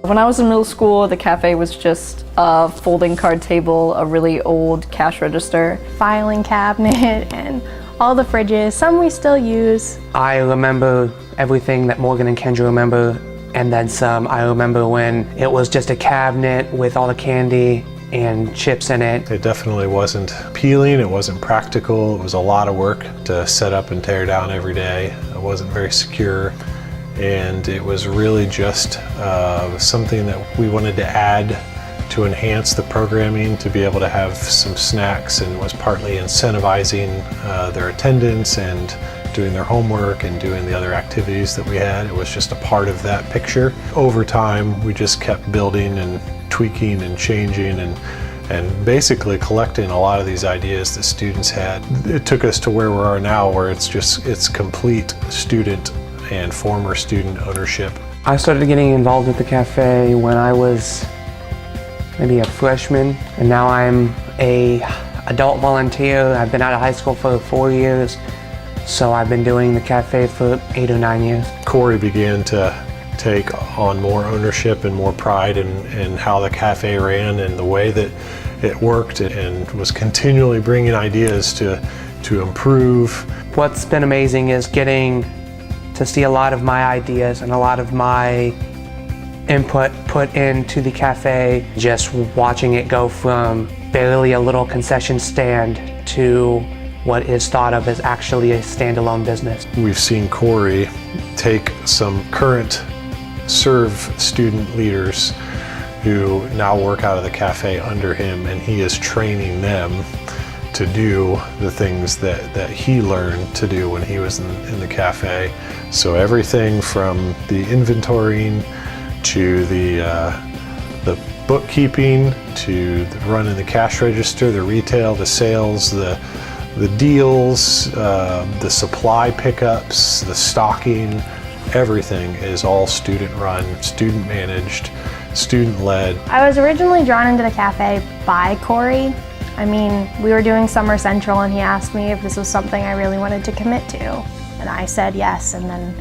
When I was in middle school, the cafe was just a folding card table, a really old cash register, filing cabinet, and all the fridges. Some we still use. I remember everything that Morgan and Kendra remember, and then some. I remember when it was just a cabinet with all the candy and chips in it. It definitely wasn't appealing, it wasn't practical, it was a lot of work to set up and tear down every day. It wasn't very secure, and it was really just something that we wanted to add to enhance the programming, to be able to have some snacks, and was partly incentivizing their attendance and doing their homework and doing the other activities that we had. It was just a part of that picture. Over time, we just kept building and tweaking and changing and basically collecting a lot of these ideas that students had. It took us to where we are now, where it's complete student and former student ownership. I started getting involved with the cafe when I was maybe a freshman, and now I'm a adult volunteer. I've been out of high school for 4 years, so I've been doing the cafe for 8 or 9 years. Corey began to take on more ownership and more pride in how the cafe ran and the way that it worked, and was continually bringing ideas to improve. What's been amazing is getting to see a lot of my ideas and a lot of my input put into the cafe, just watching it go from barely a little concession stand to what is thought of as actually a standalone business. We've seen Corey take some current serve student leaders who now work out of the cafe under him, and he is training them to do the things that he learned to do when he was in the cafe. So everything from the inventorying to the bookkeeping, to running the cash register, the retail, the sales, the deals, the supply pickups, the stocking, everything is all student run, student managed, student led. I was originally drawn into the cafe by Corey. I mean, we were doing Summer Central and he asked me if this was something I really wanted to commit to. And I said yes, and then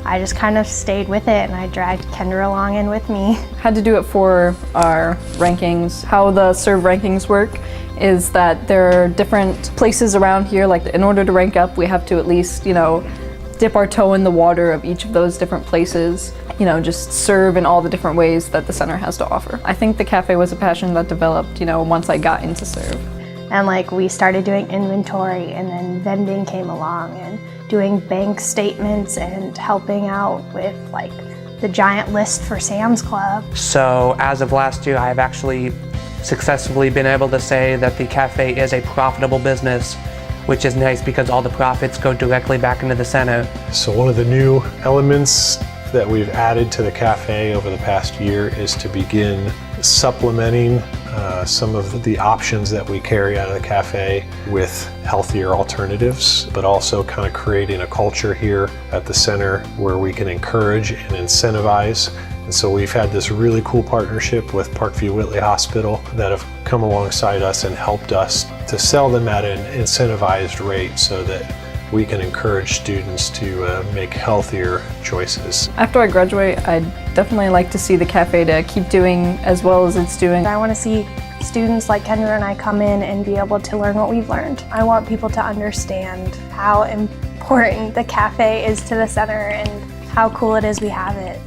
I just kind of stayed with it, and I dragged Kendra along in with me. Had to do it for our rankings. How the serve rankings work is that there are different places around here, like in order to rank up, we have to at least, dip our toe in the water of each of those different places, just serve in all the different ways that the center has to offer. I think the cafe was a passion that developed, once I got into serve. And we started doing inventory, and then vending came along, and doing bank statements and helping out with the giant list for Sam's Club. So as of last year, I have actually successfully been able to say that the cafe is a profitable business, which is nice because all the profits go directly back into the center. So one of the new elements that we've added to the cafe over the past year is to begin supplementing some of the options that we carry out of the cafe with healthier alternatives, but also kind of creating a culture here at the center where we can encourage and incentivize. And so we've had this really cool partnership with Parkview Whitley Hospital that have come alongside us and helped us to sell them at an incentivized rate so that we can encourage students to make healthier choices. After I graduate, I'd definitely like to see the cafe to keep doing as well as it's doing. I want to see students like Kendra and I come in and be able to learn what we've learned. I want people to understand how important the cafe is to the center and how cool it is we have it.